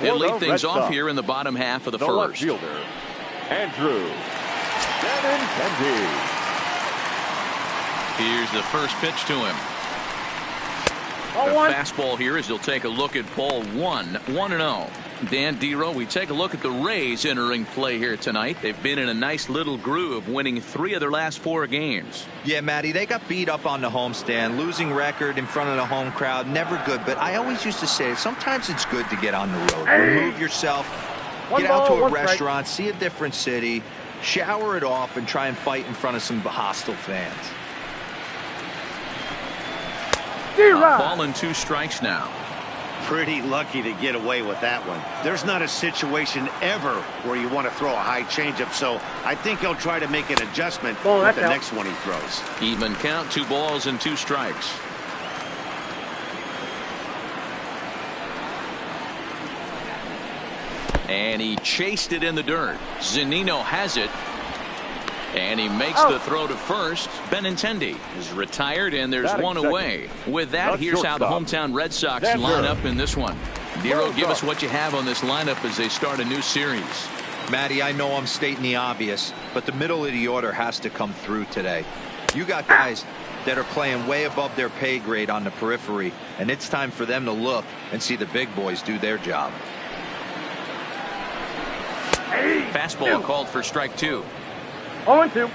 They'll lead things off here in the bottom half of the first. Left fielder, Andrew Benintendi. Here's the first pitch to him. Ball The one. fastball here as he'll take a look at ball one. 1-0. Dan Dero, we take a look at the Rays entering play here tonight. They've been in a nice little groove, winning 3 of their last 4 games. Yeah, Matty, they got beat up on the homestand. Losing record in front of the home crowd, never good. But I always used to say, sometimes it's good to get on the road. Remove yourself, get out to a restaurant, see a different city, shower it off, and try and fight in front of some hostile fans. Ball and 2 strikes now. Pretty lucky to get away with that one. There's not a situation ever where you want to throw a high changeup, so I think he'll try to make an adjustment with the next one he throws. Even count, 2 balls and 2 strikes. And he chased it in the dirt. Zunino has it. And he makes the throw to first. Benintendi is retired, and there's one away. With that, here's how the hometown Red Sox line up in this one. Dero, give us what you have on this lineup as they start a new series. Matty, I know I'm stating the obvious, but the middle of the order has to come through today. You got guys that are playing way above their pay grade on the periphery, and it's time for them to look and see the big boys do their job. Fastball called for strike 2. 0-2.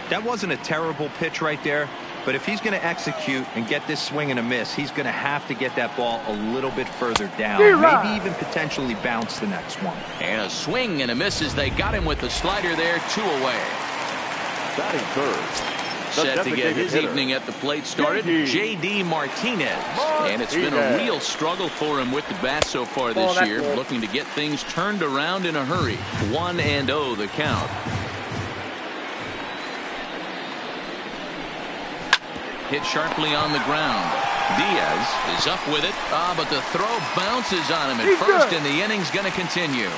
That wasn't a terrible pitch right there, but if he's going to execute and get this swing and a miss, he's going to have to get that ball a little bit further down, maybe even potentially bounce the next one. And a swing and a miss as they got him with the slider there. 2 away. Batting third. Set to get his evening at the plate started, J.D. Martinez. And it's been a real struggle for him with the bat so far this year, looking to get things turned around in a hurry. 1-0 the count. Hit sharply on the ground. Diaz is up with it. But the throw bounces on him at first, and the inning's going to continue.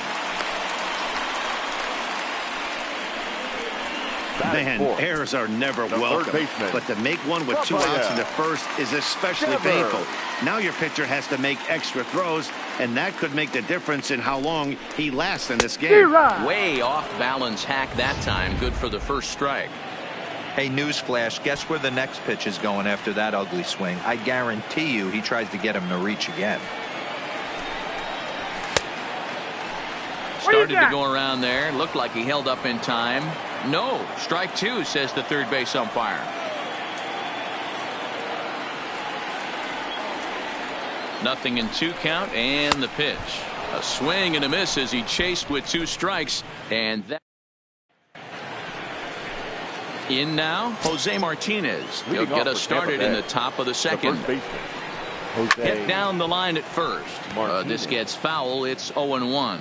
Man, errors are never welcome, but to make one with 2 outs in the first is especially painful. Now your pitcher has to make extra throws, and that could make the difference in how long he lasts in this game. Way off balance hack that time. Good for the first strike. Hey, newsflash, guess where the next pitch is going after that ugly swing? I guarantee you he tries to get him to reach again. Started to go around there. Looked like he held up in time. No. Strike 2, says the third base umpire. Nothing in 2 count, and the pitch. A swing and a miss as he chased with 2 strikes. And that. In now, Jose Martinez. He'll get us started in the top of the second. Hit down the line at first. This gets foul. It's 0-1.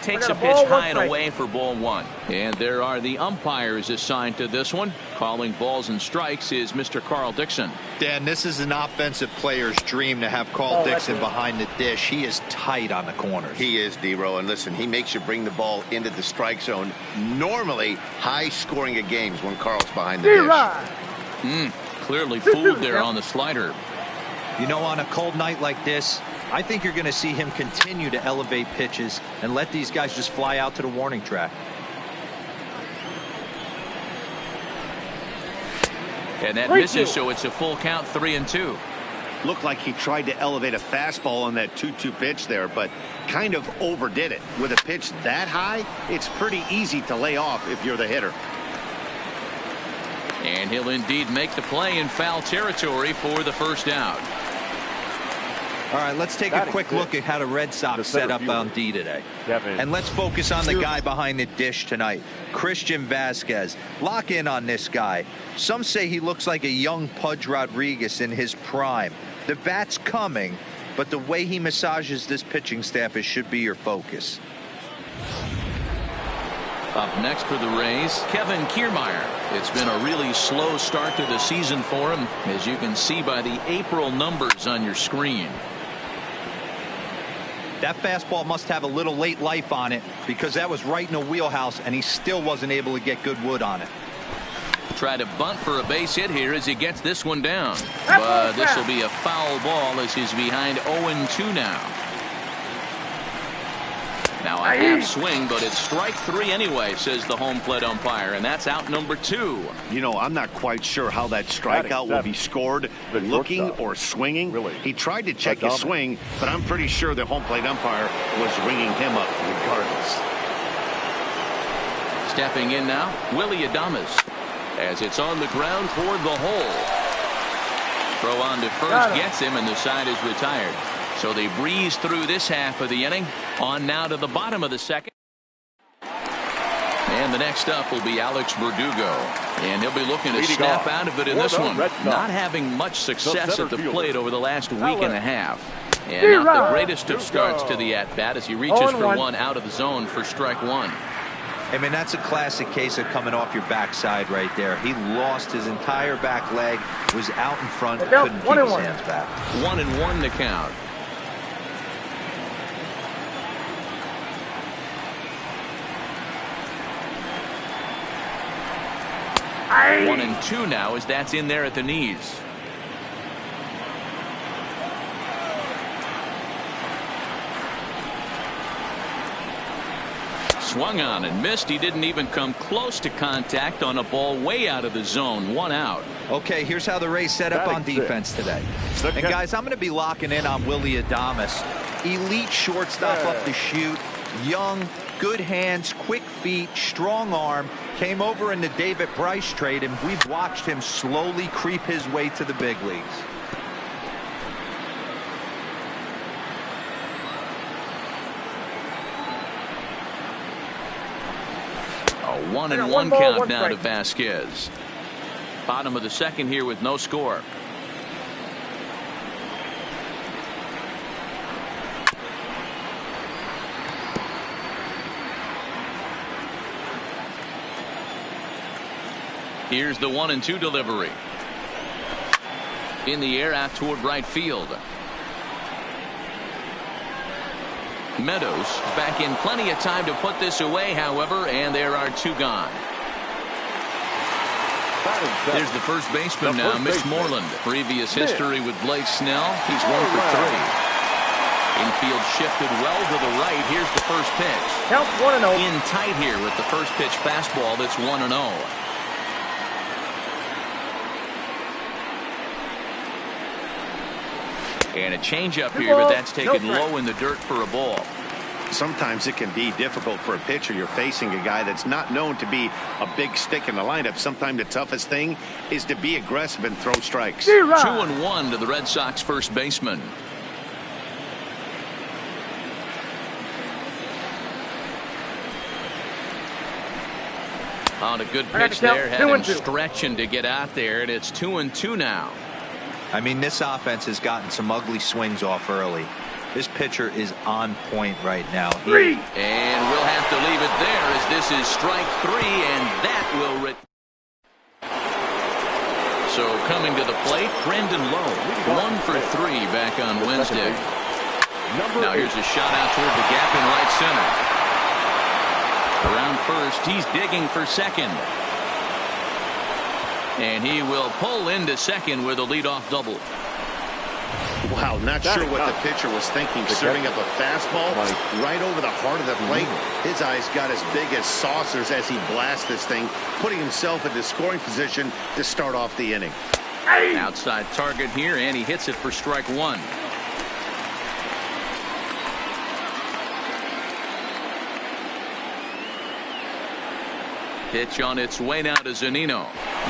Takes a pitch high and away for ball 1. And there are the umpires assigned to this one. Calling balls and strikes is Mr. Carl Dixon. Dan, this is an offensive player's dream to have Carl Dixon behind the dish. He is tight on the corners. He is, Dero, and listen, he makes you bring the ball into the strike zone. Normally high scoring of games when Carl's behind the dish. Clearly fooled there on the slider. You know, on a cold night like this, I think you're going to see him continue to elevate pitches and let these guys just fly out to the warning track. And that misses, so it's a full count, 3-2. Looked like he tried to elevate a fastball on that 2-2 pitch there, but kind of overdid it. With a pitch that high, it's pretty easy to lay off if you're the hitter. And he'll indeed make the play in foul territory for the first out. All right, let's take a quick look at how the Red Sox set up on D today. And let's focus on the guy behind the dish tonight, Christian Vazquez. Lock in on this guy. Some say he looks like a young Pudge Rodriguez in his prime. The bat's coming, but the way he massages this pitching staff should be your focus. Up next for the Rays, Kevin Kiermaier. It's been a really slow start to the season for him, as you can see by the April numbers on your screen. That fastball must have a little late life on it because that was right in the wheelhouse, and he still wasn't able to get good wood on it. Try to bunt for a base hit here as he gets this one down. But this will be a foul ball as he's behind 0-2 now. Now a half swing, but it's strike 3 anyway, says the home plate umpire, and that's out number 2. You know, I'm not quite sure how that strikeout will be scored, looking or swinging. He tried to check his swing, but I'm pretty sure the home plate umpire was ringing him up regardless. Stepping in now, Willy Adames, as it's on the ground toward the hole. Throw on to first gets him, and the side is retired. So they breeze through this half of the inning. On now to the bottom of the second. And the next up will be Alex Verdugo. And he'll be looking to snap out of it in this one. Not having much success at the plate over the last week and a half. And not the greatest of starts to the at-bat as he reaches for one out of the zone for strike 1. I mean, that's a classic case of coming off your backside right there. He lost his entire back leg, was out in front, couldn't keep his hands back. 1-1 to count. Aye. 1-2 now as that's in there at the knees. Swung on and missed. He didn't even come close to contact on a ball way out of the zone. 1 out. Okay, here's how the Rays set up on defense today. And guys, I'm going to be locking in on Willy Adames. Elite shortstop up the chute, young, good hands, quick feet, strong arm. Came over in the David Bryce trade, and we've watched him slowly creep his way to the big leagues. A 1-1 count now to Vasquez. Bottom of the second here with no score. Here's the 1-2 delivery. In the air out toward right field. Meadows back in plenty of time to put this away, however, and there are 2 gone. There's the first baseman now, Mitch Moreland. Previous history with Blake Snell. He's 1 for 3. Infield shifted well to the right. Here's the first pitch. Count 1-0. In tight here with the first pitch fastball. That's 1-0. And a changeup here, but that's taken low in the dirt for a ball. Sometimes it can be difficult for a pitcher. You're facing a guy that's not known to be a big stick in the lineup. Sometimes the toughest thing is to be aggressive and throw strikes. 2-1 to the Red Sox first baseman. On a good pitch there, had him stretching to get out there, and it's 2-2 now. I mean, this offense has gotten some ugly swings off early. This pitcher is on point right now. And we'll have to leave it there as this is strike 3, and that will So coming to the plate, Brandon Lowe, 1 for 3 back on Wednesday. Now here's a shot out toward the gap in right center. Around first, he's digging for second. And he will pull into second with a leadoff double. Wow, not sure what the pitcher was thinking, serving up a fastball right over the heart of the plate. His eyes got as big as saucers as he blasts this thing, putting himself into scoring position to start off the inning. Outside target here, and he hits it for strike 1. Pitch on its way now to Zunino.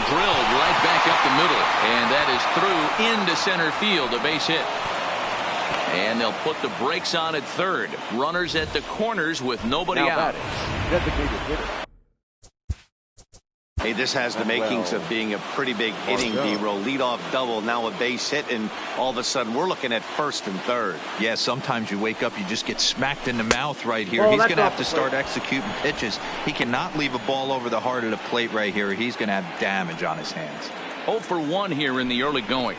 Drilled right back up the middle, and that is through into center field, a base hit. And they'll put the brakes on at third. Runners at the corners with nobody out. Hey, this has the makings of being a pretty big inning, D-roll. Leadoff double, now a base hit, and all of a sudden we're looking at first and third. Yeah, sometimes you wake up, you just get smacked in the mouth right here. He's going to have to start executing pitches. He cannot leave a ball over the heart of the plate right here. He's going to have damage on his hands. 0 for 1 here in the early going.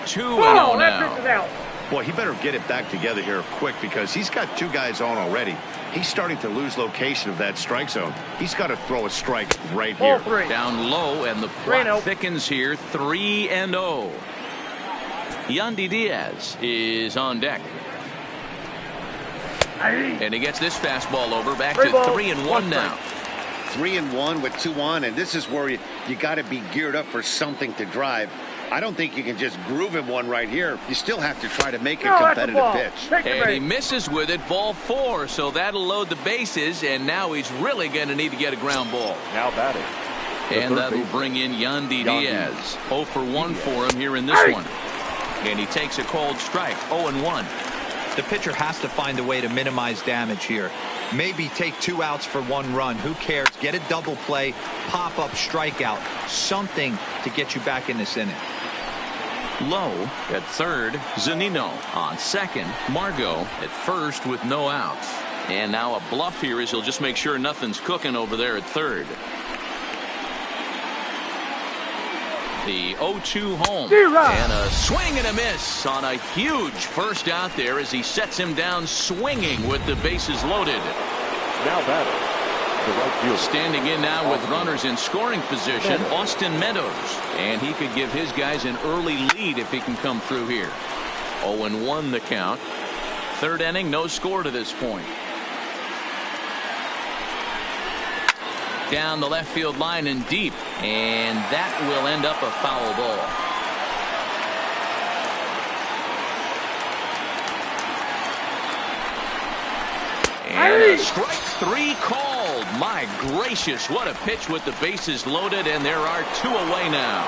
2-0 now. Boy, he better get it back together here quick because he's got two guys on already. He's starting to lose location of that strike zone. He's got to throw a strike right here. Down low, and the plot thickens here. 3-0. Yandy Diaz is on deck. And he gets this fastball over, back to 3-1 now. 3-1 with 2 on, and this is where you got to be geared up for something to drive. I don't think you can just groove him one right here. You still have to try to make a competitive pitch. And he misses with it, ball 4, so that'll load the bases, and now he's really going to need to get a ground ball. Now batting. And that'll bring in Yandy Diaz. 0 for 1 for him here in this one. And he takes a cold strike, 0-1. The pitcher has to find a way to minimize damage here. Maybe take 2 outs for 1 run. Who cares? Get a double play, pop up, strikeout, something to get you back in this inning. Low at third, Zunino on second, Margot at first with no outs. And now a bluff here as he'll just make sure nothing's cooking over there at third. The 0-2 home, and a swing and a miss on a huge first out there as he sets him down swinging with the bases loaded. Now batting. Standing in now with runners in scoring position, Austin Meadows, and he could give his guys an early lead if he can come through here. 0-1 the count. Third inning, no score to this point. Down the left field line and deep, and that will end up a foul ball. And a strike 3 called. My gracious, what a pitch with the bases loaded, and there are 2 away now.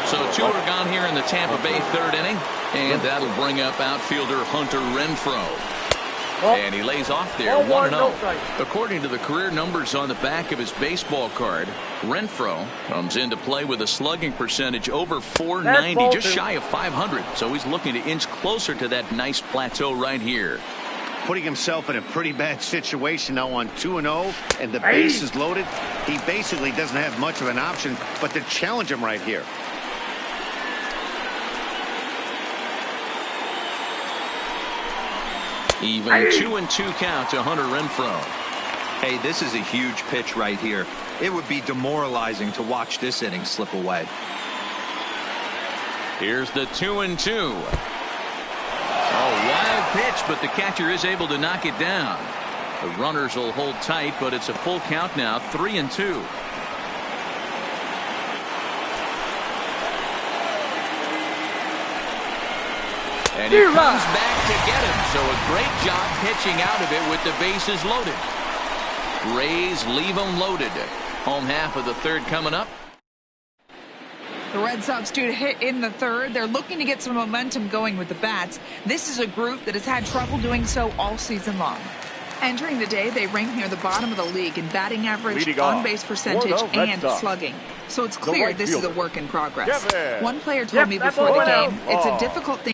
So 2 are gone here in the Tampa Bay third inning, and that'll bring up outfielder Hunter Renfroe. And he lays off there, 1-0. According to the career numbers on the back of his baseball card, Renfroe comes into play with a slugging percentage over .490, just shy of .500. So he's looking to inch closer to that nice plateau right here. Putting himself in a pretty bad situation now on 2-0, and the base is loaded. He basically doesn't have much of an option but to challenge him right here. Even 2-2 count to Hunter Renfroe. Hey, this is a huge pitch right here. It would be demoralizing to watch this inning slip away. Here's the 2-2. A wild pitch, but the catcher is able to knock it down. The runners will hold tight, but it's a full count now, 3-2. And he comes back to get him. So a great job pitching out of it with the bases loaded. Rays leave them loaded. Home half of the third coming up. The Red Sox due to hit in the third. They're looking to get some momentum going with the bats. This is a group that has had trouble doing so all season long. Entering the day, they rank near the bottom of the league in batting average, on-base percentage, and slugging. So it's clear this is a work in progress. One player told me before the game, it's a difficult thing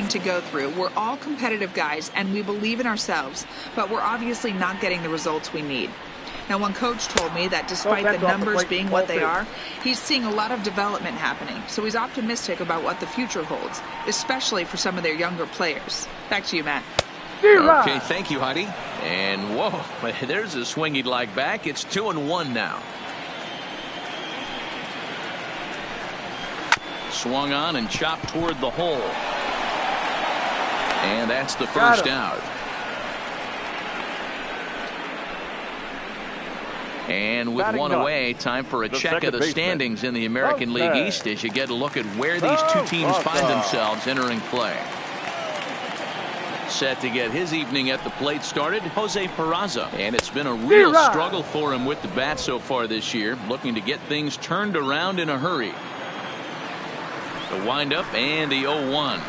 to go through. We're all competitive guys, and we believe in ourselves, but we're obviously not getting the results we need. Now, one coach told me that despite the numbers being what they are, he's seeing a lot of development happening. So he's optimistic about what the future holds, especially for some of their younger players. Back to you, Matt. Okay, thank you, Heidi. And whoa, there's a swing he'd like back. It's 2-1 now. Swung on and chopped toward the hole. And that's the first out. And with one away, time for a check of the standings in the American League East as you get a look at where these two teams find themselves entering play. Set to get his evening at the plate started, Jose Peraza. And it's been a real struggle for him with the bat so far this year, looking to get things turned around in a hurry. The windup and the 0-1.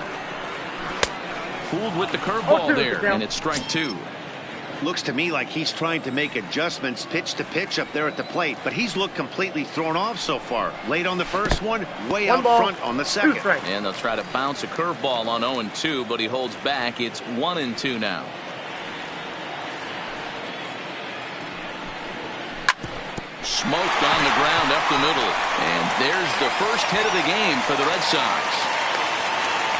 Fooled with the curveball there, and it's strike 2. Looks to me like he's trying to make adjustments pitch to pitch up there at the plate, but he's looked completely thrown off so far. Late on the first one, way out front on the second. And they'll try to bounce a curveball on 0-2, but he holds back. It's 1-2 now. Smoked on the ground up the middle. And there's the first hit of the game for the Red Sox.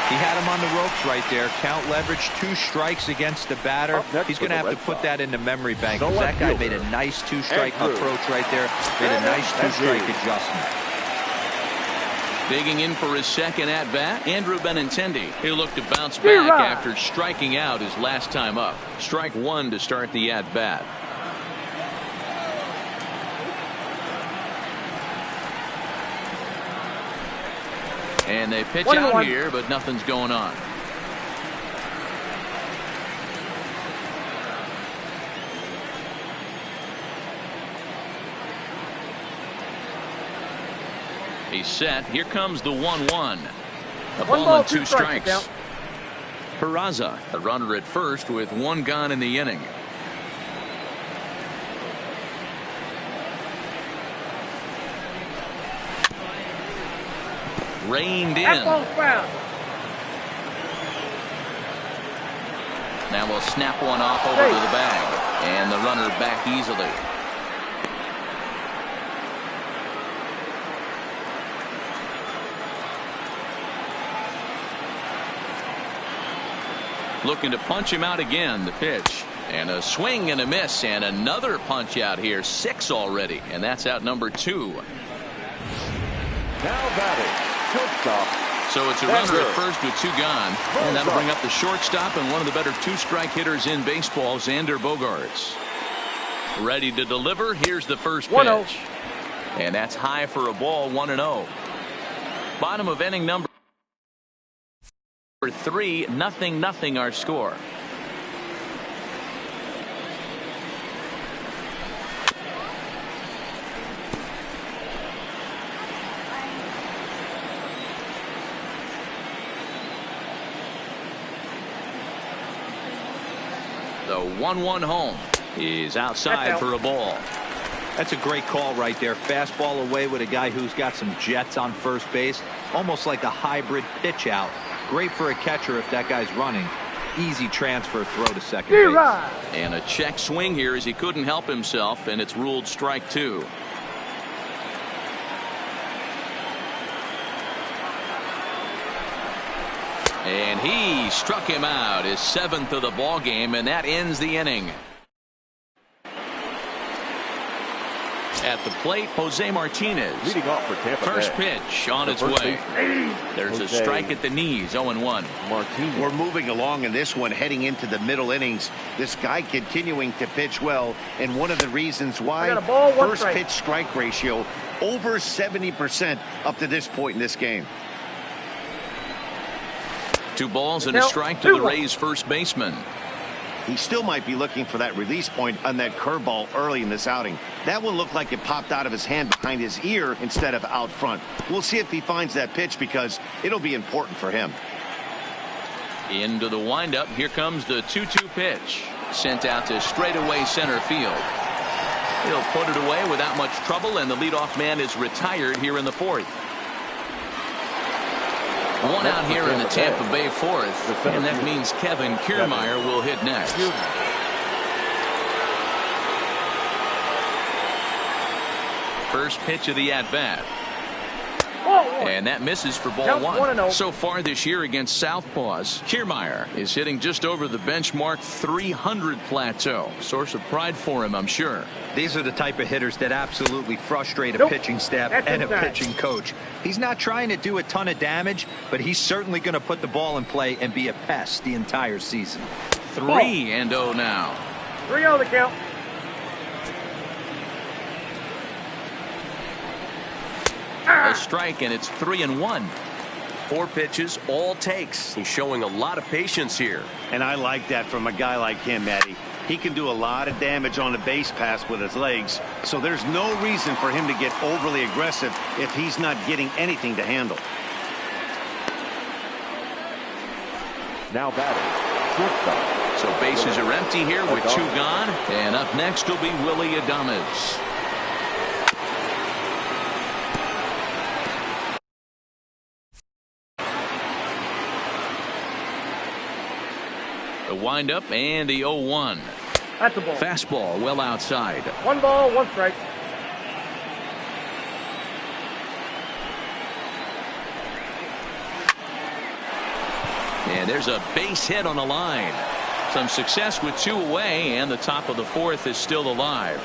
He had him on the ropes right there. Count leverage, 2 strikes against the batter. He's going to have to put that in the memory bank. That guy made a nice 2-strike approach right there. Made a nice 2-strike adjustment. Digging in for his second at-bat, Andrew Benintendi. He'll look to bounce back after striking out his last time up. Strike 1 to start the at-bat. And they pitch out here, but nothing's going on. He's set. Here comes the 1-1. A ball and 2 strikes. Peraza, a runner at first with 1 gone in the inning. Reined in. Now we'll snap one off over to the bag. And the runner back easily. Looking to punch him out again. The pitch. And a swing and a miss. And another punch out here. 6 already. And that's out number 2. Now batting. Shortstop. So it's a runner at first with 2 gone. And that'll bring up the shortstop and one of the better 2-strike hitters in baseball, Xander Bogaerts. Ready to deliver. Here's the first pitch. And that's high for a ball, 1-0. Bottom of inning number 3, 0-0 our score. The 1-1 home is outside for a ball. That's a great call right there. Fastball away with a guy who's got some jets on first base. Almost like a hybrid pitch out. Great for a catcher if that guy's running. Easy transfer throw to second base. And a check swing here as he couldn't help himself, and it's ruled strike 2. And he struck him out, his 7th of the ball game, and that ends the inning. At the plate, Jose Martinez. Leading off for Tampa First Bay. pitch on its way. There's a strike at the knees, 0-1. Martinez. We're moving along in this one, heading into the middle innings. This guy continuing to pitch well, and one of the reasons why first pitch strike ratio over 70% up to this point in this game. 2 balls and a strike to the Rays first baseman. He still might be looking for that release point on that curveball early in this outing. That one looked like it popped out of his hand behind his ear instead of out front. We'll see if he finds that pitch because it'll be important for him. Into the windup. Here comes the 2-2 pitch. Sent out to straightaway center field. He'll put it away without much trouble, and the leadoff man is retired here in the 4th. 1 out here in the Tampa Bay 4th, and that means Kevin Kiermaier will hit next. First pitch of the at-bat. And that misses for ball 1. So far this year against Southpaws, Kiermaier is hitting just over the benchmark 300 plateau. Source of pride for him, I'm sure. These are the type of hitters that absolutely frustrate a pitching staff and a pitching coach. He's not trying to do a ton of damage, but he's certainly going to put the ball in play and be a pest the entire season. 3-0 now. 3-0 the count. A strike, and it's 3-1. 4 pitches, all takes. He's showing a lot of patience here. And I like that from a guy like him, Matty. He can do a lot of damage on the base pass with his legs, so there's no reason for him to get overly aggressive if he's not getting anything to handle. Now batting, shortstop. So bases are empty here with 2 gone, and up next will be Willy Adames. The windup and the 0-1. That's a ball. Fastball well outside. 1 ball, 1 strike. And there's a base hit on the line. Some success with 2 away, and the top of the 4th is still alive.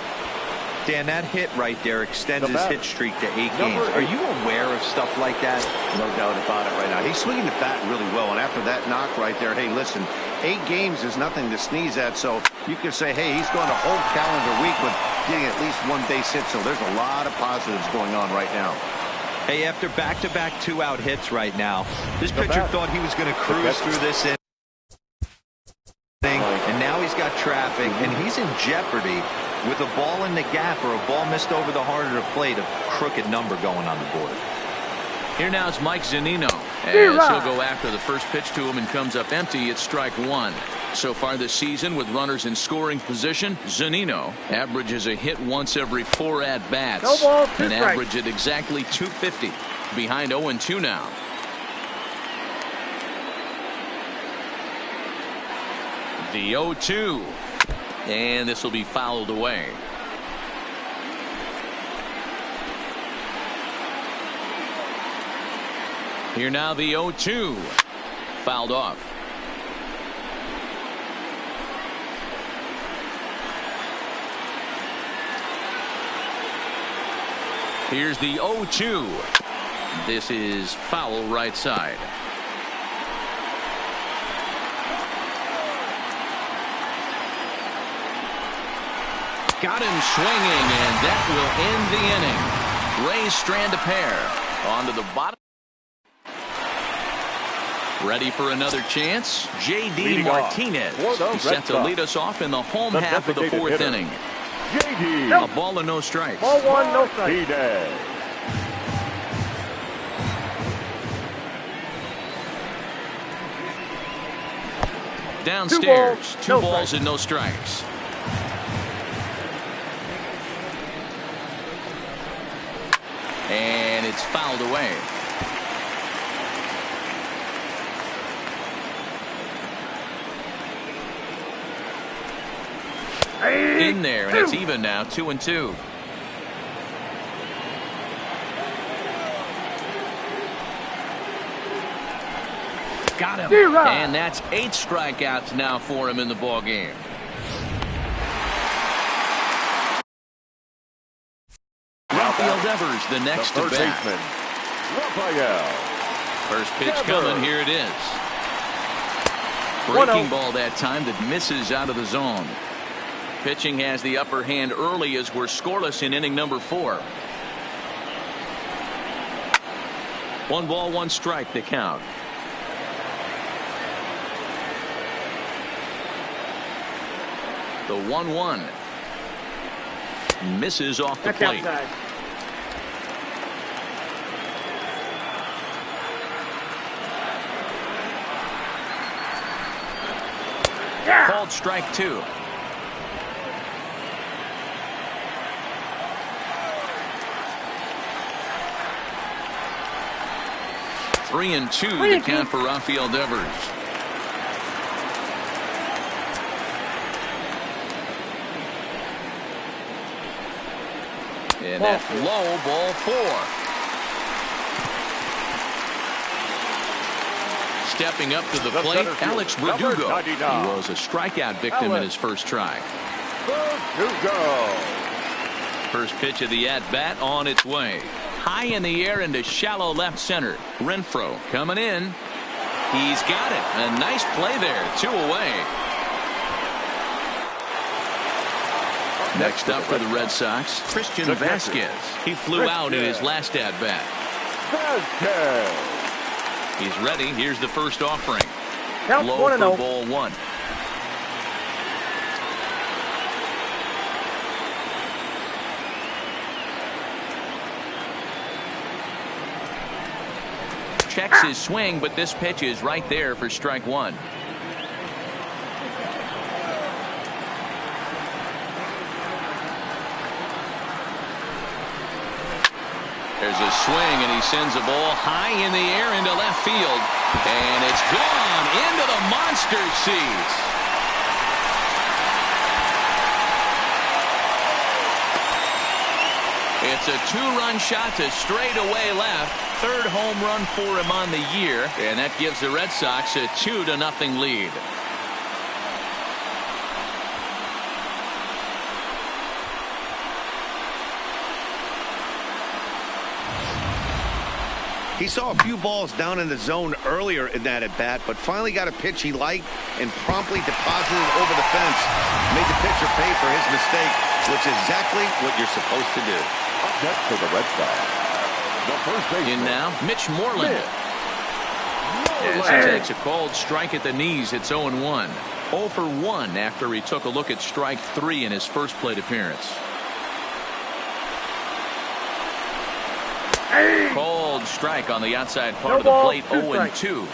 Dan, that hit right there extends his hit streak to 8 games. Are you aware of stuff like that? No doubt about it right now. He's swinging the bat really well, and after that knock right there, hey, listen, 8 games is nothing to sneeze at, so you could say, hey, he's going a whole calendar week with getting at least 1 base hit, so there's a lot of positives going on right now. Hey, after back-to-back 2-out hits right now, this pitcher thought he was going to cruise through this inning, and now he's got traffic, and he's in jeopardy with a ball in the gap or a ball missed over the heart of the plate, a crooked number going on the board. Here now is Mike Zunino, as he'll go after the first pitch to him and comes up empty. It's strike 1. So far this season, with runners in scoring position, Zunino averages a hit once every 4 at-bats. No ball, 2 an strikes. average at exactly 250. Behind 0-2 now. The 0-2. And this will be fouled away. Here now the 0-2. Fouled off. Here's the 0-2. This is foul right side. Got him swinging, and that will end the inning. Rays strand a pair onto the bottom. Ready for another chance? J.D. Martinez. He's set to lead us off in the home half of the 4th inning. J.D. A ball and no strikes. Ball 1, no strikes. Downstairs, 2 no balls strikes. and no strikes. And it's fouled away. In there, and it's even now, 2-2. Got him. And that's 8 strikeouts now for him in the ball game. Rafael Devers, the next to bat. Rafael. First pitch coming. Here it is. Breaking ball that time that misses out of the zone. Pitching has the upper hand early as we're scoreless in inning number 4. 1 ball, 1 strike to count. The 1-1 misses off the plate. Outside. Called strike 2. Three and two to count for Rafael Devers. And that's low, ball 4. Stepping up to the plate, Alex Verdugo. He was a strikeout victim in his first try. Verdugo. First pitch of the at-bat on its way. High in the air into shallow left center. Renfroe coming in. He's got it. A nice play there. 2 away. Next up for the Red Sox, Christian Vasquez. He flew out in his last at-bat. Vasquez. He's ready. Here's the first offering. Count Low 1-0. for ball 1. Checks his swing, but this pitch is right there for strike 1. There's a swing, and he sends a ball high in the air into left field. And it's gone into the monster seats. It's a 2-run shot to straightaway left. third home run for him on the year, and that gives the Red Sox a 2-0 lead. He saw a few balls down in the zone earlier in that at-bat, but finally got a pitch he liked and promptly deposited it over the fence. Made the pitcher pay for his mistake, which is exactly what you're supposed to do. Up next for the Red Sox, the first baseman. In now, Mitch Moreland. As he takes a cold strike at the knees, it's 0-1. 0 for 1 after he took a look at strike 3 in his first plate appearance. Cold strike on the outside part of the plate, 0-2.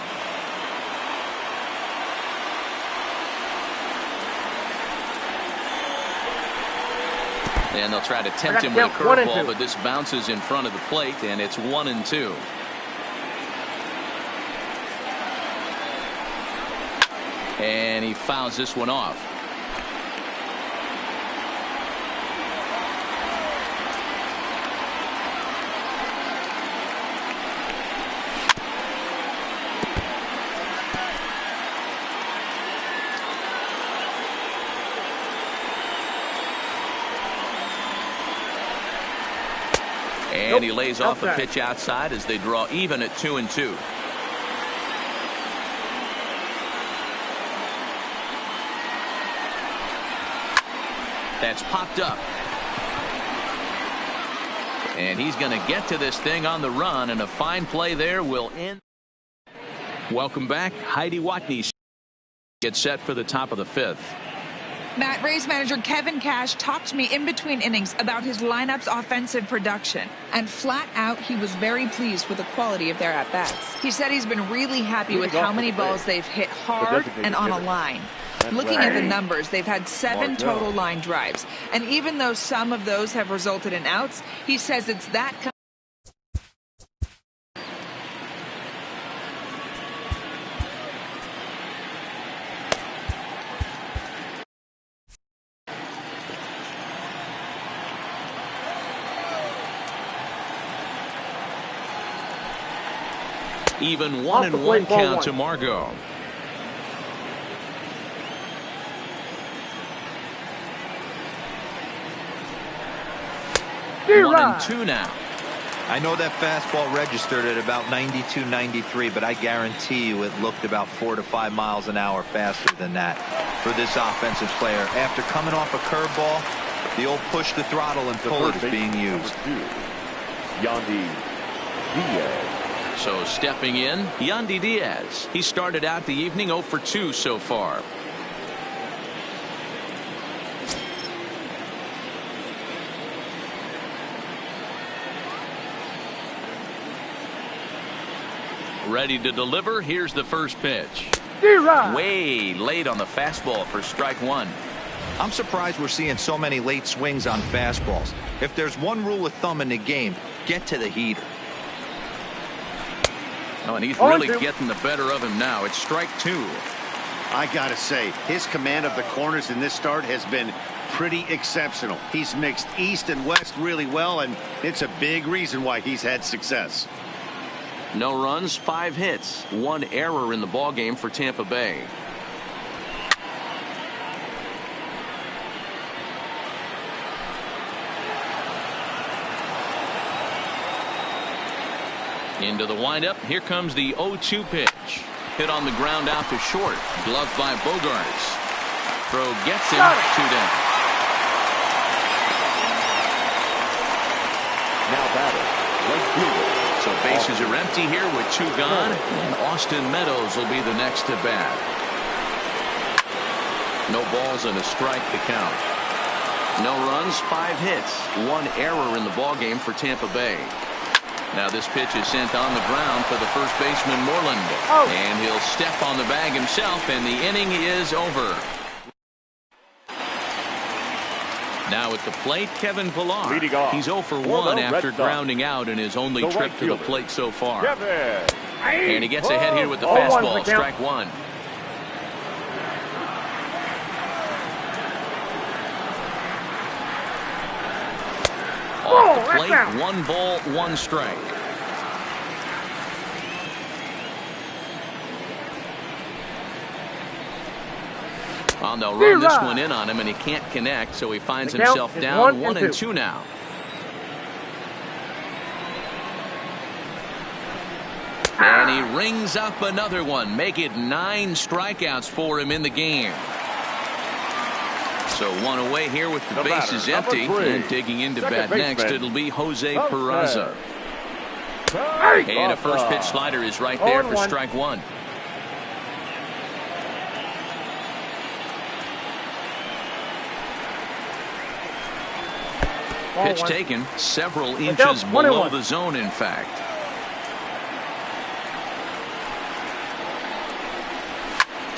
And they'll try to tempt him with a curveball, but this bounces in front of the plate, and it's 1-2. And he fouls this one off. And he lays off a pitch outside as they draw even at 2-2. That's popped up. And he's going to get to this thing on the run, and a fine play there will end. Welcome back. Heidi Watney gets set for the top of the 5th. Matt Rays manager Kevin Cash talked to me in between innings about his lineup's offensive production. And flat out, he was very pleased with the quality of their at-bats. He said he's been really happy with how many balls they've hit hard and on a line. Looking at the numbers, they've had 7 total line drives. And even though some of those have resulted in outs, he says it's that kind. Even 1-1 count to Margot. One and 2 now. I know that fastball registered at about 92, 93, but I guarantee you it looked about 4 to 5 miles an hour faster than that for this offensive player. After coming off a curveball, the old push the throttle and pull is being used. Yandy Diaz. So stepping in, Yandy Diaz. He started out the evening 0 for 2 so far. Ready to deliver. Here's the first pitch. Way late on the fastball for strike 1. I'm surprised we're seeing so many late swings on fastballs. If there's one rule of thumb in the game, get to the heater. Oh, and he's really getting the better of him now. It's strike 2. I gotta say, his command of the corners in this start has been pretty exceptional. He's mixed east and west really well, and it's a big reason why he's had success. No runs, 5 hits, 1 error in the ballgame for Tampa Bay. Into the windup. Here comes the 0-2 pitch. Hit on the ground out to short. Gloved by Bogaerts. Throw gets him. 2 down. Now batter, right fielder. So bases are empty here with 2 gone. And Austin Meadows will be the next to bat. No balls and a strike to count. No runs, 5 hits, 1 error in the ballgame for Tampa Bay. Now this pitch is sent on the ground for the first baseman Moreland. And he'll step on the bag himself, and the inning is over. Now at the plate, Kevin Pillar. He's 0 for 1 after grounding out in his only trip to the plate so far. And he gets ahead here with the fastball, strike 1. Off the plate, 1 ball, 1 strike. Well, they'll run this one in on him, and he can't connect, so he finds himself down 1-2 now. And he rings up another one. Make it 9 strikeouts for him in the game. So one away here with the bases empty. And digging into bat next, it'll be Jose Peraza. And a first pitch slider is right there for strike one. Pitch taken several inches below the zone, in fact.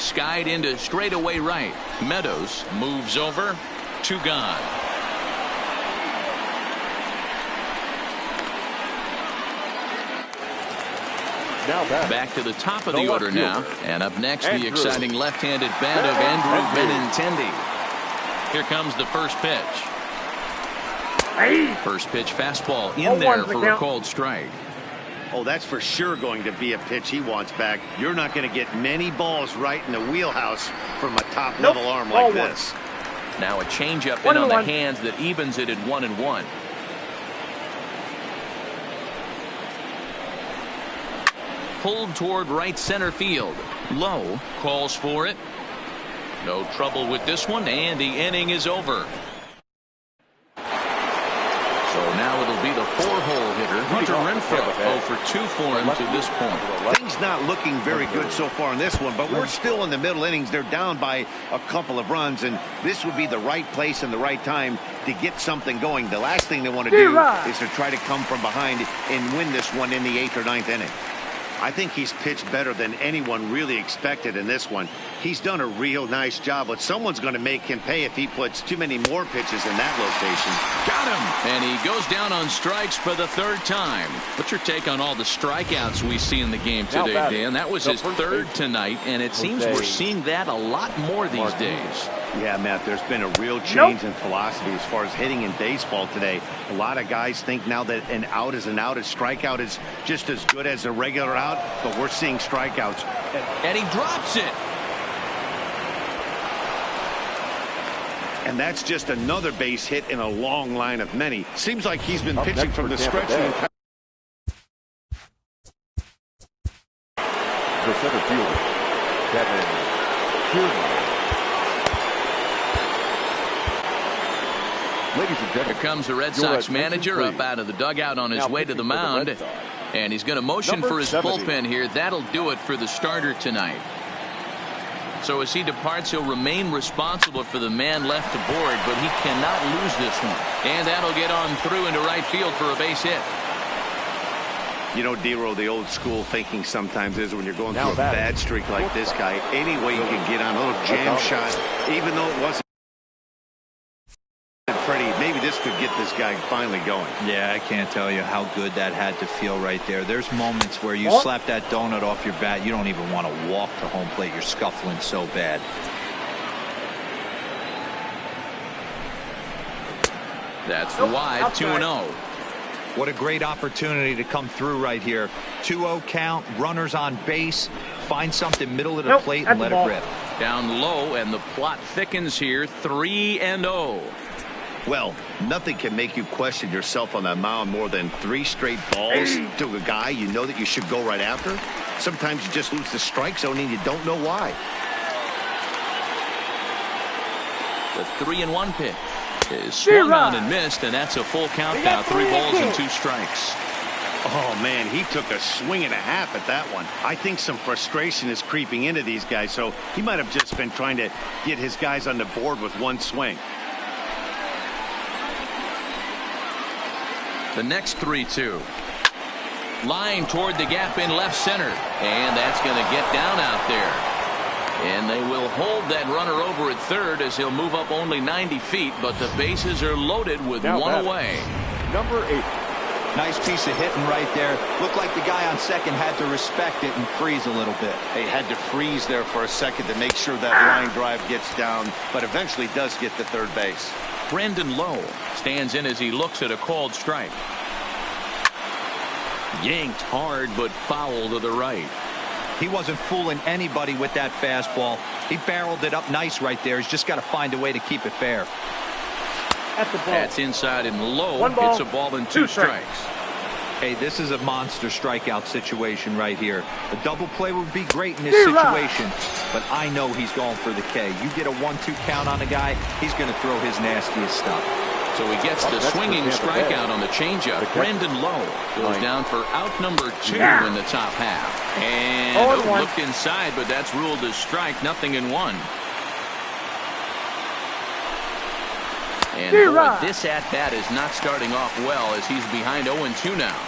Skied into straightaway right. Meadows moves over. 2 gone. Now back to the top of the order now. And up next, the exciting left-handed bat of Andrew Benintendi. Here comes the first pitch. First pitch fastball in there for a called strike. Oh, that's for sure going to be a pitch he wants back. You're not going to get many balls right in the wheelhouse from a top-level arm like this. Now a changeup in on the hands that evens it at 1-1. Pulled toward right center field. Low calls for it. No trouble with this one, and the inning is over. So now it'll be the 4-hole hitter, Hunter Renfroe, 0 for 2 for him to this point. Things not looking very good so far in this one, but we're still in the middle innings. They're down by a couple of runs, and this would be the right place and the right time to get something going. The last thing they want to do is to try to come from behind and win this one in the 8th or 9th inning. I think he's pitched better than anyone really expected in this one. He's done a real nice job, but someone's going to make him pay if he puts too many more pitches in that location. Got him! And he goes down on strikes for the 3rd time. What's your take on all the strikeouts we see in the game today, Dan? That was his 3rd tonight, and it seems we're seeing that a lot more these days. Yeah, Matt, there's been a real change in philosophy as far as hitting in baseball today. A lot of guys think now that an out is an out, a strikeout is just as good as a regular out, but we're seeing strikeouts. And he drops it. And that's just another base hit in a long line of many. Seems like he's been pitching from the stretch. The center fielder, Kevin Kiermaier. Ladies and gentlemen, here comes the Red Sox manager up out of the dugout on his way to the mound. And he's going to motion for his bullpen here. That'll do it for the starter tonight. So as he departs, he'll remain responsible for the man left to board, but he cannot lose this one. And that'll get on through into right field for a base hit. You know, Dero, the old school thinking sometimes is when you're going through a bad streak like this guy, any way you can get on a little jam shot, even though it wasn't pretty, maybe this could get this guy finally going. Yeah, I can't tell you how good that had to feel right there. There's moments where you slap that donut off your bat, you don't even want to walk to home plate. You're scuffling so bad. That's wide, 2-0. What a great opportunity to come through right here. 2-0 count, runners on base. Find something middle of the plate and let it rip. Down low, and the plot thickens here, 3-0. Well, nothing can make you question yourself on that mound more than 3 straight balls to a guy you know that you should go right after. Sometimes you just lose the strike zone and you don't know why. The 3-1 pitch is swung on and missed, and that's a full count now. 3 balls and 2 strikes. Oh, man, he took a swing and a half at that one. I think some frustration is creeping into these guys, so he might have just been trying to get his guys on the board with one swing. The next 3-2. Line toward the gap in left center. And that's going to get down out there. And they will hold that runner over at third as he'll move up only 90 feet. But the bases are loaded with one away. Number 8. Nice piece of hitting right there. Looked like the guy on second had to respect it and freeze a little bit. They had to freeze there for a second to make sure that line drive gets down, but eventually does get to third base. Brandon Lowe stands in as he looks at a called strike. Yanked hard, but foul to the right. He wasn't fooling anybody with that fastball. He barreled it up nice right there. He's just got to find a way to keep it fair. That's inside and low. It's a ball and 2 strikes. Hey, this is a monster strikeout situation right here. A double play would be great in this situation, but I know he's going for the K. You get a 1-2 count on a guy, he's going to throw his nastiest stuff. So he gets the swinging strikeout on the changeup. Brandon Lowe goes down for out number 2 in the top half. And looked inside, but that's ruled as strike. 0-1. And boy, this at-bat is not starting off well as he's behind 0-2 now.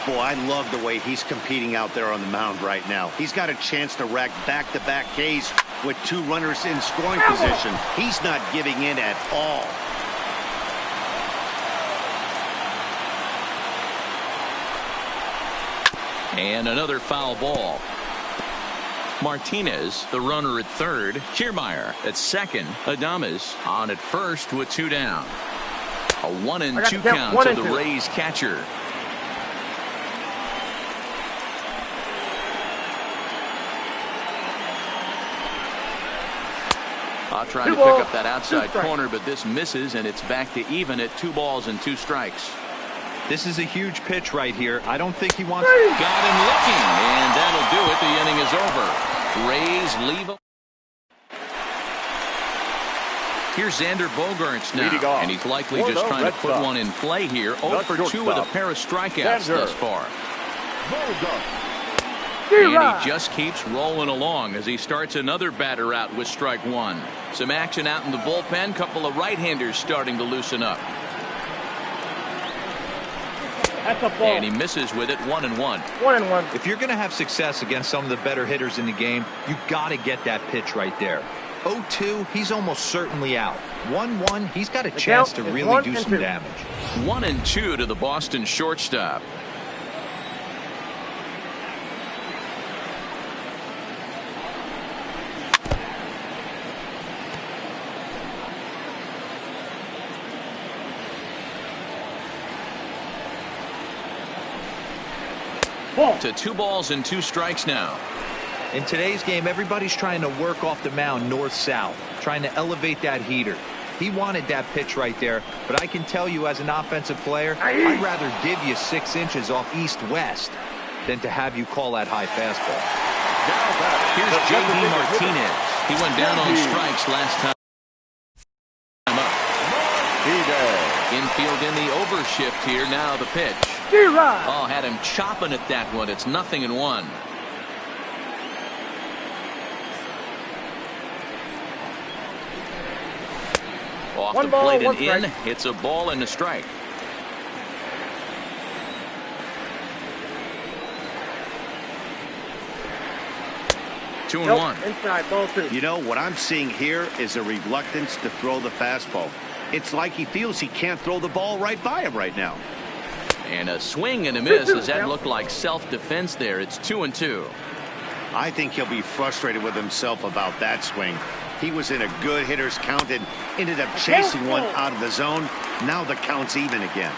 Boy, I love the way he's competing out there on the mound right now. He's got a chance to rack back-to-back Ks with 2 runners in scoring position. He's not giving in at all. And another foul ball. Martinez, the runner at third. Kiermaier at second. Adames on at first with 2 down. A 1-2 count to the Rays catcher. I'll try to pick up that outside corner, but this misses, and it's back to even at 2 balls and 2 strikes. This is a huge pitch right here. I don't think he wants. Got him looking, and that'll do it. The inning is over. Rays leave. Here's Xander Bogaerts now, and he's likely just trying to put one in play here. 0 for 2 with a pair of strikeouts thus far. And he just keeps rolling along as he starts another batter out with strike 1. Some action out in the bullpen. Couple of right-handers starting to loosen up. And he misses with it. 1-1. 1-1. If you're going to have success against some of the better hitters in the game, you got to get that pitch right there. 0-2, he's almost certainly out. 1-1, he's got a chance to really do some damage. 1-2 to the Boston shortstop. To 2 balls and 2 strikes now. In today's game, everybody's trying to work off the mound north-south, trying to elevate that heater. He wanted that pitch right there, but I can tell you as an offensive player, I'd rather give you 6 inches off east-west than to have you call that high fastball. Here's J.D. Martinez. He went down on strikes last time up. Infield in the overshift here. Now the pitch. Oh, had him chopping at that one. It's 0-1. Off the plate and in. It's a ball and a strike. Two and one. Inside, ball 2. You know, what I'm seeing here is a reluctance to throw the fastball. It's like he feels he can't throw the ball right by him right now. And a swing and a miss. Does that look like self-defense there? It's 2-2. I think he'll be frustrated with himself about that swing. He was in a good hitter's count and ended up chasing one out of the zone. Now the count's even again.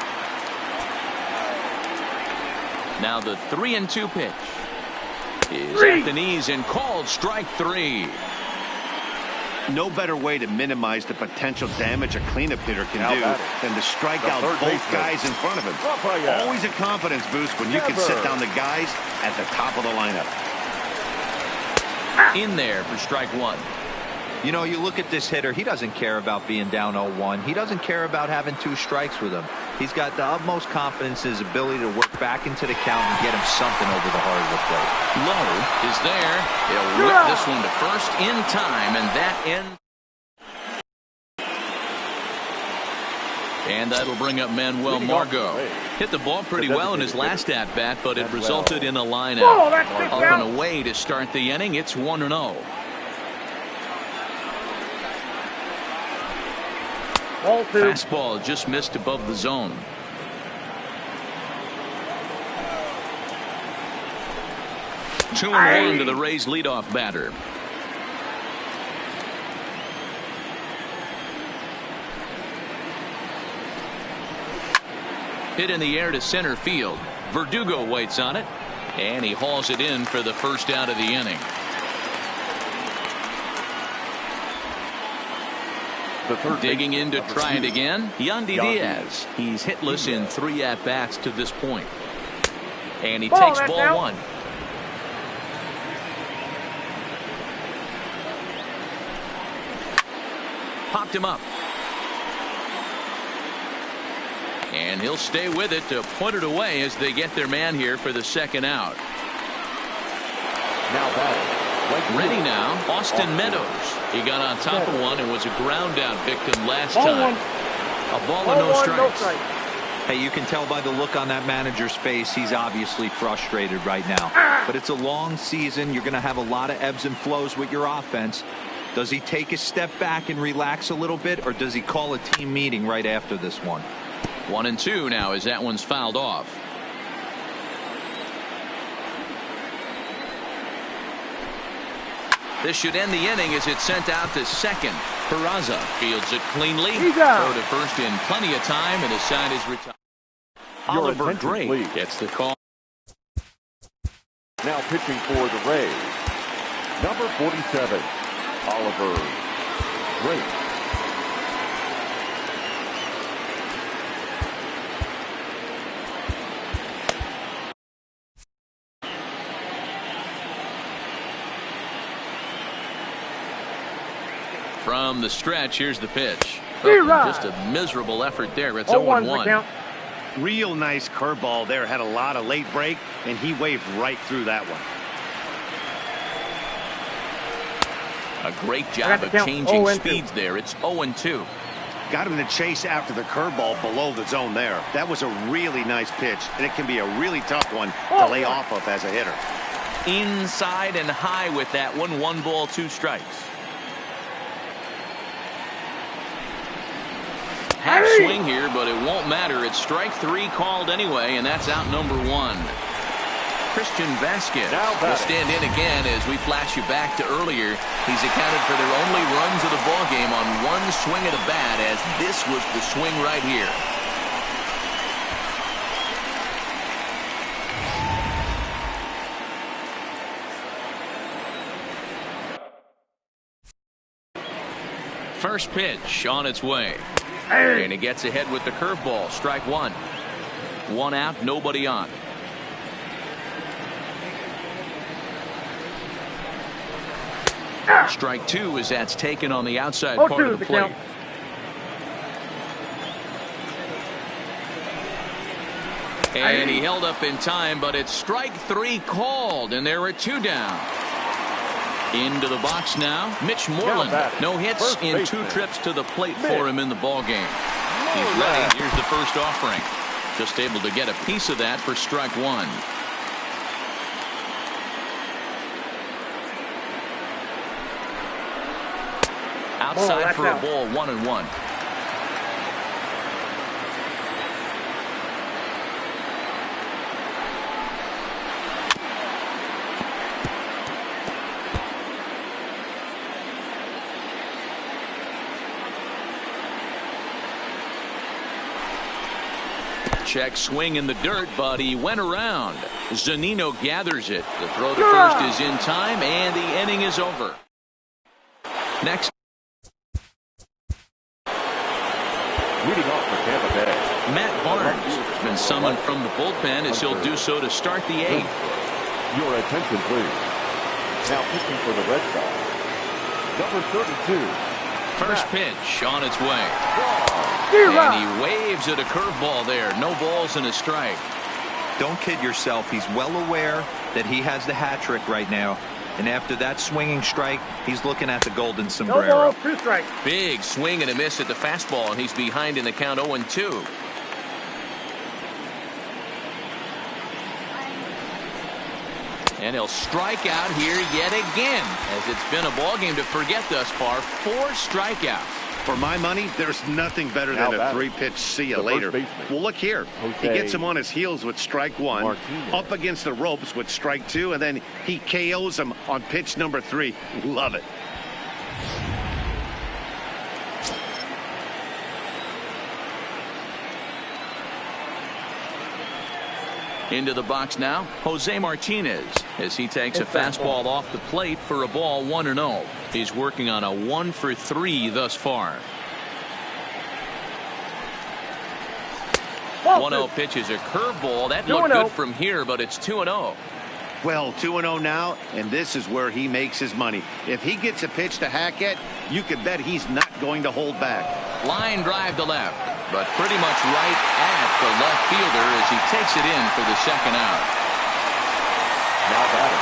Now the 3-2 pitch is at the knees and called strike 3. No better way to minimize the potential damage a cleanup hitter can do than to strike out both guys in front of him. Always a confidence boost when you can sit down the guys at the top of the lineup. In there for strike 1. You know, you look at this hitter, he doesn't care about being down 0-1. He doesn't care about having 2 strikes with him. He's got the utmost confidence in his ability to work back into the count and get him something over the heart of the plate. Lowe is there. He'll whip this one to first in time, and that ends. And that'll bring up Manuel Margot. Hit the ball pretty well in his last at-bat, but it resulted in a line out. Up and away to start the inning. It's 1-0. Fastball just missed above the zone. Two and 1 to the Rays leadoff batter. Hit in the air to center field. Verdugo waits on it, And he hauls it in for the first out of the inning. Digging in to try it again, Yandy Diaz. He's hitless in 3 at-bats to this point. And he takes ball 1. Popped him up. And he'll stay with it to put it away as they get their man here for the second out. Now batting. Ready now, Austin Meadows. He got on top of one and was a ground out victim last time. A ball and no strikes. Hey, you can tell by the look on that manager's face, he's obviously frustrated right now. But it's a long season. You're going to have a lot of ebbs and flows with your offense. Does he take a step back and relax a little bit, or does he call a team meeting right after this one? 1-2 now as that one's fouled off. This should end the inning as it's sent out to second. Peraza fields it cleanly. Throw to first in plenty of time, and his side is retired. Oliver Drake gets the call. Now pitching for the Rays, number 47, Oliver Drake. From the stretch, here's the pitch. Just a miserable effort there. It's 0-1. Real nice curveball there. Had a lot of late break, and he waved right through that one. A great job of changing speeds there. It's 0-2. Got him to chase after the curveball below the zone there. That was a really nice pitch, and it can be a really tough one to lay off of as a hitter. Inside and high with that one. 1 ball, 2 strikes. Half swing here, but it won't matter. It's strike 3 called anyway, and that's out number 1. Christian Vasquez will stand in again as we flash you back to earlier. He's accounted for their only runs of the ball game on 1 swing of the bat, as this was the swing right here. First pitch on its way. And he gets ahead with the curveball. Strike 1. 1 out, nobody on. Strike 2 as that's taken on the outside part of the plate. And he held up in time, but it's strike 3 called, and there are 2 down. Into the box now, Mitch Moreland. No hits in 2 trips to the plate for him in the ball game. He's ready. Here's the first offering. Just able to get a piece of that for strike 1. Outside for a ball, 1-1. Check swing in the dirt, but he went around. Zunino gathers it. The throw to first is in time, and the inning is over. Next. Leading off for Tampa Bay, Matt Barnes has been summoned from the bullpen as he'll do so to start the 8th. Your attention, please. Now pitching for the Red Sox, number 32. First pitch on its way. And he waves at a curveball there. No balls and a strike. Don't kid yourself. He's well aware that he has the hat trick right now. And after that swinging strike, he's looking at the golden sombrero. No balls, 2 strikes. Big swing and a miss at the fastball, and he's behind in the count 0-2. And he'll strike out here yet again, as it's been a ball game to forget thus far. 4 strikeouts. For my money, there's nothing better than a 3-pitch see you later. Well, look here. He gets him on his heels with strike 1, up against the ropes with strike 2, and then he KOs him on pitch number 3. Love it. Into the box now, Jose Martinez, as he takes a fastball off the plate for a ball 1-0. He's working on a 1-for-3 thus far. 1-0 pitch is a curveball. That looked good from here, but it's 2-0. Well, 2-0 now, and this is where he makes his money. If he gets a pitch to hack at, you could bet he's not going to hold back. Line drive to left, but pretty much right at the left fielder as he takes it in for the second out. Now batting.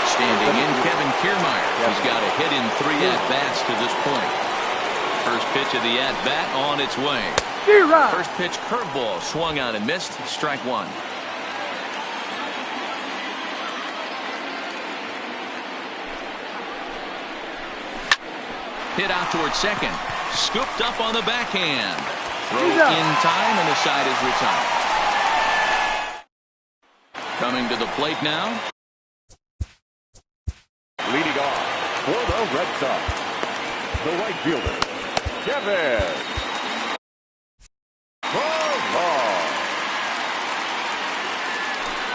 Standing in, Kevin Kiermaier. He's got a hit in 3 at-bats to this point. First pitch of the at-bat on its way. First pitch curveball swung on and missed. Strike 1. Hit out towards second. Scooped up on the backhand. Throw in time, and the side is retired. Coming to the plate now. Leading off for the Red Sox, the right fielder, Kevin Kiermaier.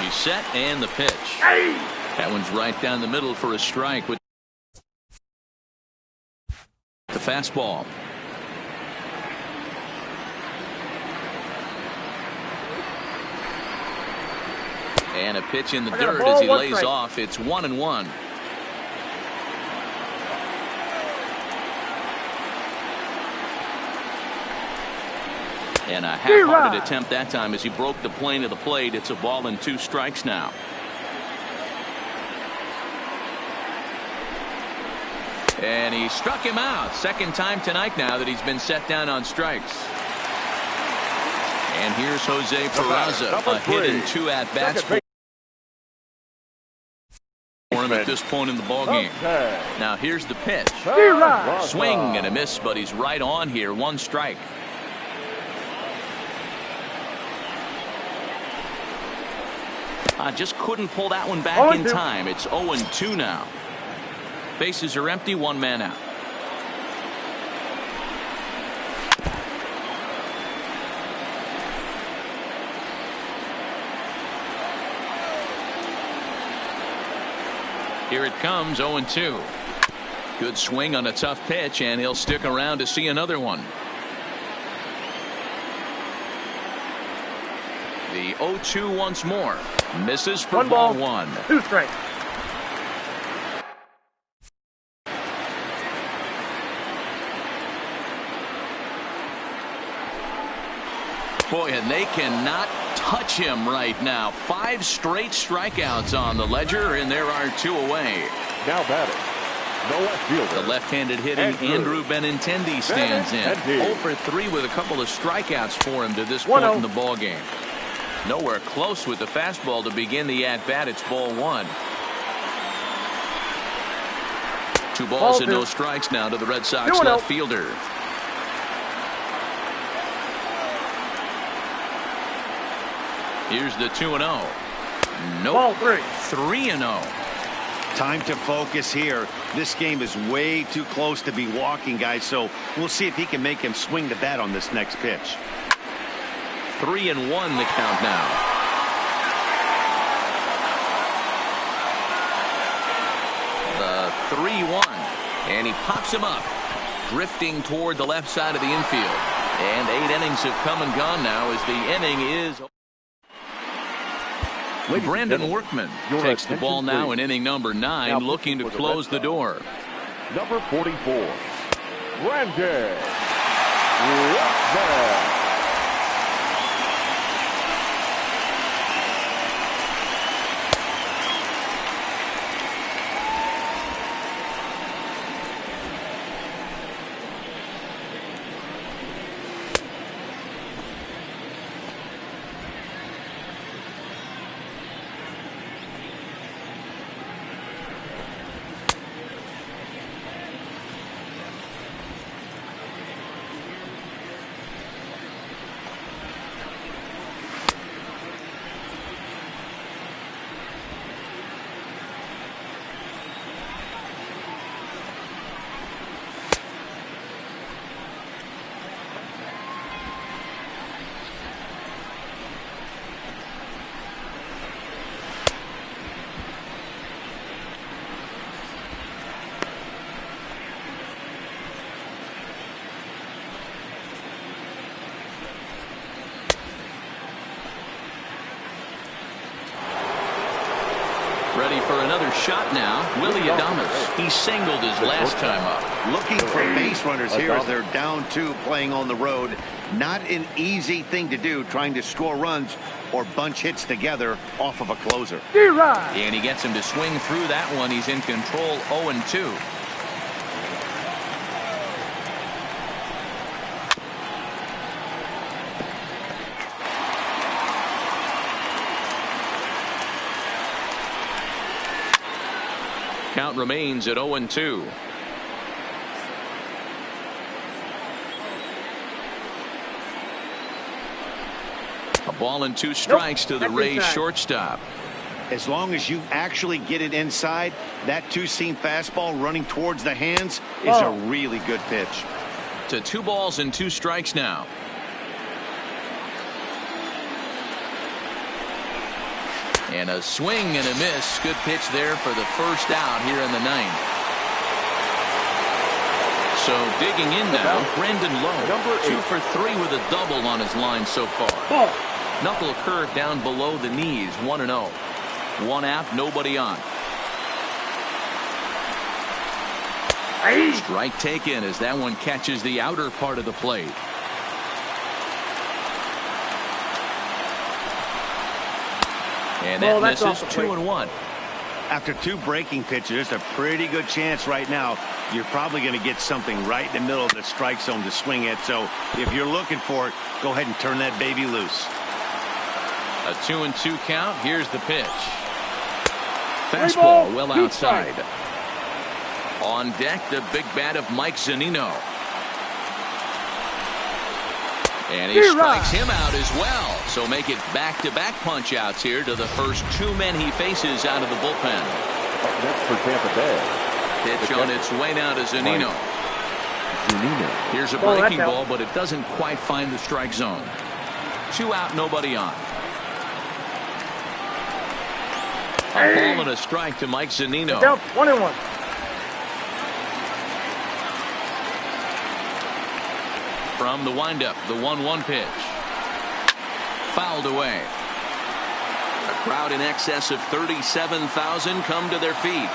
He's set, and the pitch. That one's right down the middle for a strike with the fastball. And a pitch in the dirt as he lays off. It's 1-1. And a half-hearted attempt that time as he broke the plane of the plate. It's a ball and 2 strikes now. And he struck him out. Second time tonight now that he's been set down on strikes. And here's Jose Peraza, a hit in 2 at-bats for him at this point in the ballgame. Now here's the pitch. Swing and a miss, but he's right on here. 1 strike. Just couldn't pull that one back in time. It's 0-2 now. Bases are empty, 1 man out. Here it comes, 0-2. Good swing on a tough pitch, and he'll stick around to see another one. The 0-2 once more. Misses for ball 1. 2 strikes. Boy, and they cannot touch him right now. 5 straight strikeouts on the ledger, and there are 2 away. Now batting, the left fielder. The left-handed hitting Andrew Benintendi stands in. 0 for 3 with a couple of strikeouts for him to this point in the ballgame. Nowhere close with the fastball to begin the at-bat. It's ball 1. 2 balls and no strikes now to the Red Sox left fielder. Here's the 2-0. Nope. 3-0. Time to focus here. This game is way too close to be walking, guys, so we'll see if he can make him swing the bat on this next pitch. 3-1 the count now. The 3-1. And he pops him up. Drifting toward the left side of the infield. And 8 innings have come and gone now as the inning is. Brandon Workman takes the ball now in inning number 9, looking to close the door. Number 44, Brandon Workman. another shot now. Willy Adames. He singled his last time up. Looking for base runners here as they're down 2 playing on the road. Not an easy thing to do, trying to score runs or bunch hits together off of a closer. And he gets him to swing through that one. He's in control, 0-2. Count remains at 0-2. A ball and 2 strikes to the Rays shortstop. As long as you actually get it inside, that 2-seam fastball running towards the hands is a really good pitch. To 2 balls and 2 strikes now. And a swing and a miss. Good pitch there for the first out here in the 9th. So digging in now, Brendan Lowe. 2 for 3 with a double on his line so far. Knuckle curve down below the knees, 1-0. 1 out, nobody on. Strike taken as that one catches the outer part of the plate. And that misses. 2-1. After 2 breaking pitches, a pretty good chance right now you're probably going to get something right in the middle of the strike zone to swing at. So if you're looking for it, go ahead and turn that baby loose. A 2-2 count. Here's the pitch. Fastball well outside. On deck, the big bat of Mike Zunino. And he strikes him out as well. So make it back-to-back punch outs here to the first 2 men he faces out of the bullpen. Next for Tampa Bay. Pitch on its way now to Zunino. Here's a breaking ball, but it doesn't quite find the strike zone. 2 out, nobody on. A ball and a strike to Mike Zunino. 1-1. From the windup, the 1-1 pitch. Fouled away. A crowd in excess of 37,000 come to their feet.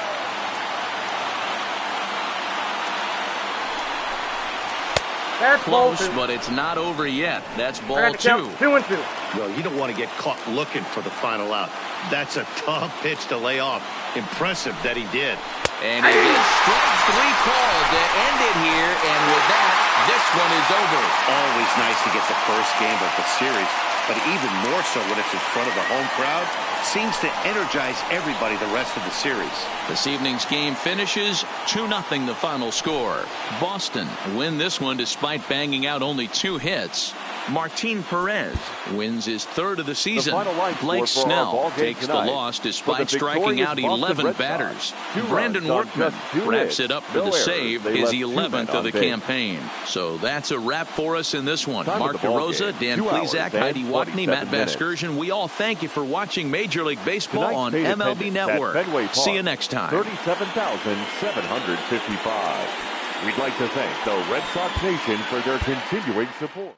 That's close, but it's not over yet. That's ball 2. 2-2. Well, you don't want to get caught looking for the final out. That's a tough pitch to lay off. Impressive that he did. And it is strike 3 called to end it here, and with that, this one is over. Always nice to get the first game of the series, but even more so when it's in front of the home crowd. Seems to energize everybody the rest of the series. This evening's game finishes 2-0 the final score. Boston win this one despite banging out only 2 hits. Martin Perez wins his 3rd of the season. Blake Snell takes the loss despite striking out 11 batters. Brandon Workman wraps it up for the save, his 11th of the campaign. So that's a wrap for us in this one. Mark DeRosa, Dan Plesac, Heidi Watney, Matt Vasgersian, we all thank you for watching Major League Baseball on MLB Network. See you next time. 37,755. We'd like to thank the Red Sox Nation for their continuing support.